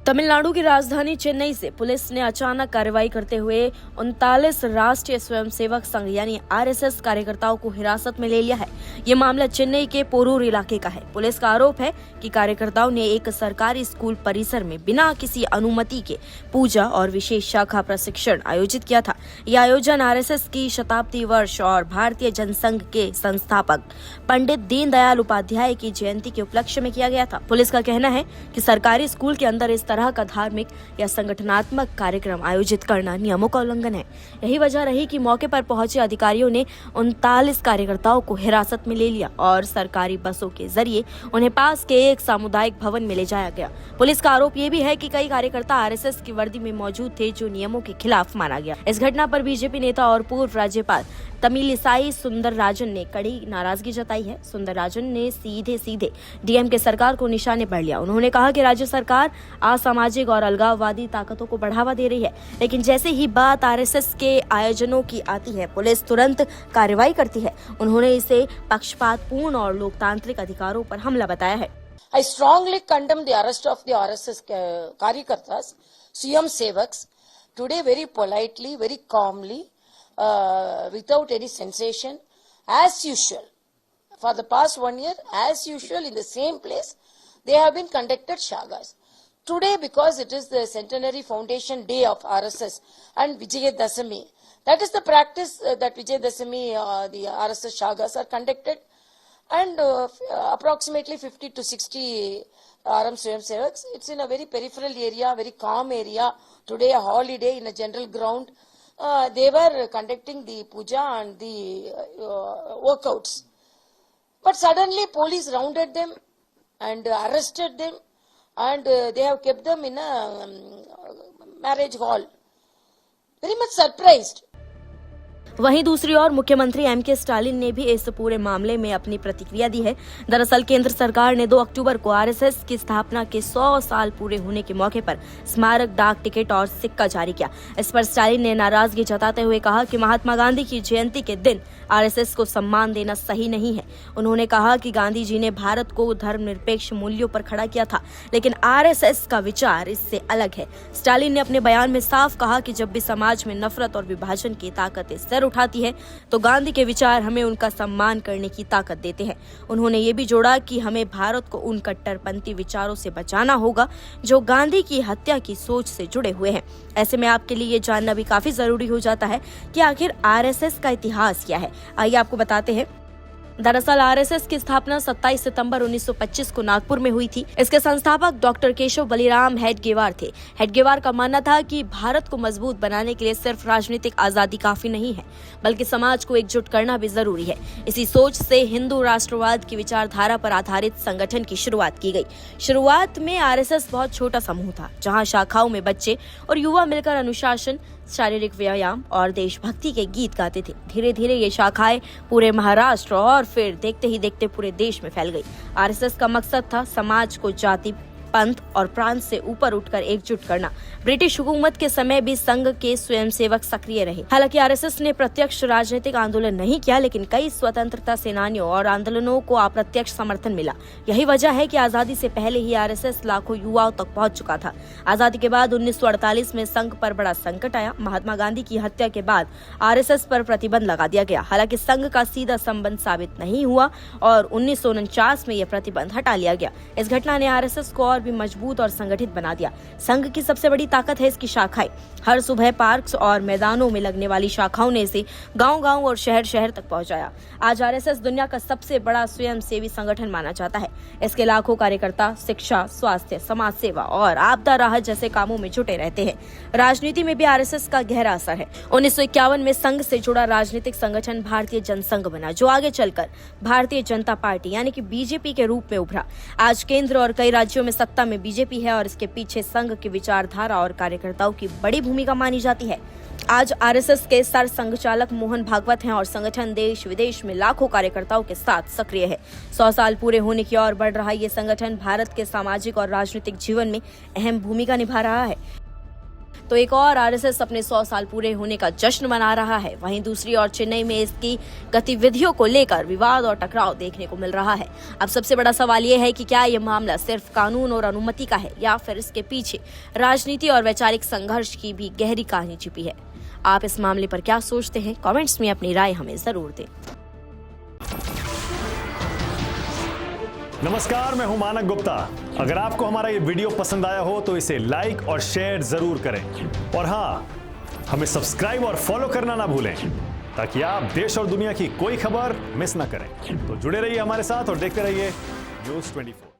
तमिलनाडु की राजधानी चेन्नई से पुलिस ने अचानक कार्रवाई करते हुए 39 राष्ट्रीय स्वयंसेवक संघ यानी आरएसएस कार्यकर्ताओं को हिरासत में ले लिया है। ये मामला चेन्नई के पोरूर इलाके का है। पुलिस का आरोप है कि कार्यकर्ताओं ने एक सरकारी स्कूल परिसर में बिना किसी अनुमति के पूजा और विशेष शाखा प्रशिक्षण आयोजित किया था। यह आयोजन आरएसएस की शताब्दी वर्ष और भारतीय जनसंघ के संस्थापक पंडित दीनदयाल उपाध्याय की जयंती के उपलक्ष्य में किया गया था। पुलिस का कहना है कि सरकारी स्कूल के अंदर इस तरह का धार्मिक या संगठनात्मक कार्यक्रम आयोजित करना नियमों का उल्लंघन है। यही वजह रही कि मौके पर पहुंचे अधिकारियों ने 39 कार्यकर्ताओं को हिरासत में ले लिया और सरकारी बसों के जरिए उन्हें पास के एक सामुदायिक भवन में ले जाया गया। पुलिस का आरोप ये भी है कि कई कार्यकर्ता आरएसएस की वर्दी में मौजूद थे, जो नियमों के खिलाफ माना गया। इस घटना पर बीजेपी नेता और पूर्व राज्यपाल तमिलिसाई सुंदरराजन ने कड़ी नाराजगी जताई है। सुंदरराजन ने सीधे डीएमके सरकार को निशाने पर लिया। उन्होंने कहा कि राज्य सरकार असामाजिक और अलगाववादी ताकतों को बढ़ावा दे रही है, लेकिन जैसे ही बात आरएसएस के आयोजनों की आती है, पुलिस तुरंत कार्रवाई करती है। उन्होंने इसे पक्षपातपूर्ण और लोकतांत्रिक अधिकारों पर हमला बताया है। I strongly condemn the arrest of the RSS Karyakartas, CM Sevaks, today very politely, very calmly, without any sensation, as usual. For the past 1 year, as usual, in the same place, they have been conducted shagas. Today, because it is the centenary foundation day of RSS and Vijayadashami, that is the practice that Vijayadashami, the RSS shagas are conducted, and approximately 50 to 60 RM Swayam Sevaks. It's in a very peripheral area, very calm area. Today, a holiday in a general ground. They were conducting the puja and the workouts. But suddenly police rounded them and arrested them, and they have kept them in a marriage hall. Very much surprised. वहीं दूसरी ओर मुख्यमंत्री MK Stalin ने भी इस पूरे मामले में अपनी प्रतिक्रिया दी है। दरअसल केंद्र सरकार ने 2 अक्टूबर को आरएसएस की स्थापना के 100 साल पूरे होने के मौके पर स्मारक डाक टिकट और सिक्का जारी किया। इस पर स्टालिन ने नाराजगी जताते हुए कहा कि महात्मा गांधी की जयंती के दिन आरएसएस को सम्मान देना सही नहीं है। उन्होंने कहा कि गांधी जी ने भारत को धर्मनिरपेक्ष मूल्यों पर खड़ा किया था, लेकिन आरएसएस का विचार इससे अलग है। स्टालिन ने अपने बयान में साफ कहा कि जब भी समाज में नफरत और विभाजन की ताकतें सर उठाती है, तो गांधी के विचार हमें उनका सम्मान करने की ताकत देते हैं। उन्होंने ये भी जोड़ा कि हमें भारत को उन कट्टरपंथी विचारों से बचाना होगा जो गांधी की हत्या की सोच से जुड़े हुए हैं। ऐसे में आपके लिए ये जानना भी काफी जरूरी हो जाता है कि आखिर आरएसएस का इतिहास क्या है। आइए आपको बताते हैं। दरअसल आरएसएस की स्थापना 27 सितंबर 1925 को नागपुर में हुई थी। इसके संस्थापक डॉक्टर केशव बलिराम हेडगेवार थे। हेडगेवार का मानना था कि भारत को मजबूत बनाने के लिए सिर्फ राजनीतिक आजादी काफी नहीं है, बल्कि समाज को एकजुट करना भी जरूरी है। इसी सोच से हिंदू राष्ट्रवाद की विचारधारा पर आधारित संगठन की शुरुआत की गई। शुरुआत में आरएसएस बहुत छोटा समूह था, जहाँ शाखाओं में बच्चे और युवा मिलकर अनुशासन, शारीरिक व्यायाम और देशभक्ति के गीत गाते थे। धीरे धीरे ये शाखाएं पूरे महाराष्ट्र और फिर देखते ही देखते पूरे देश में फैल गई। आरएसएस का मकसद था समाज को जाति, पंथ और प्रांत से ऊपर उठकर एकजुट करना। ब्रिटिश हुकूमत के समय भी संघ के स्वयंसेवक सक्रिय रहे। हालांकि आरएसएस ने प्रत्यक्ष राजनीतिक आंदोलन नहीं किया, लेकिन कई स्वतंत्रता सेनानियों और आंदोलनों को अप्रत्यक्ष समर्थन मिला। यही वजह है कि आजादी से पहले ही आरएसएस लाखों युवाओं तक पहुंच चुका था। आजादी के बाद 1948 में संघ पर बड़ा संकट आया। महात्मा गांधी की हत्या के बाद आरएसएस पर प्रतिबंध लगा दिया गया। हालांकि संघ का सीधा संबंध साबित नहीं हुआ और 1949 में यह प्रतिबंध हटा लिया गया। इस घटना ने आरएसएस को और भी मजबूत और संगठित बना दिया। संघ की सबसे बड़ी ताकत है इसकी शाखाएं। हर सुबह पार्क्स और मैदानों में लगने वाली शाखाओं ने इसे गांव-गांव और शहर-शहर तक पहुंचाया। आज आरएसएस दुनिया का सबसे बड़ा स्वयंसेवी संगठन माना जाता है। इसके लाखों कार्यकर्ता शिक्षा, स्वास्थ्य, समाज सेवा और आपदा राहत जैसे कामों में जुटे रहते हैं। राजनीति में भी आरएसएस का गहरा असर है। 1951 में संघ से जुड़ा राजनीतिक संगठन भारतीय जनसंघ बना, जो आगे चलकर भारतीय जनता पार्टी यानी कि बीजेपी के रूप में उभरा। आज केंद्र और कई राज्यों में सत्ता में बीजेपी है और इसके पीछे संघ की विचारधारा और कार्यकर्ताओं की बड़ी भूमिका मानी जाती है। आज आरएसएस के सर संघचालक मोहन भागवत हैं और संगठन देश विदेश में लाखों कार्यकर्ताओं के साथ सक्रिय है। 100 साल पूरे होने की ओर बढ़ रहा ये संगठन भारत के सामाजिक और राजनीतिक जीवन में अहम भूमिका निभा रहा है। तो एक और आरएसएस अपने 100 साल पूरे होने का जश्न मना रहा है। वहीं दूसरी ओर चेन्नई में इसकी गतिविधियों को लेकर विवाद और टकराव देखने को मिल रहा है। अब सबसे बड़ा सवाल ये है कि क्या ये मामला सिर्फ कानून और अनुमति का है या फिर इसके पीछे राजनीति और वैचारिक संघर्ष की भी गहरी कहानी छिपी है। आप इस मामले पर क्या सोचते हैं? कमेंट्स में अपनी राय हमें जरूर दें। नमस्कार, मैं हूं मानक गुप्ता। अगर आपको हमारा ये वीडियो पसंद आया हो तो इसे लाइक और शेयर जरूर करें और हाँ, हमें सब्सक्राइब और फॉलो करना ना भूलें ताकि आप देश और दुनिया की कोई खबर मिस ना करें। तो जुड़े रहिए हमारे साथ और देखते रहिए न्यूज़ 24।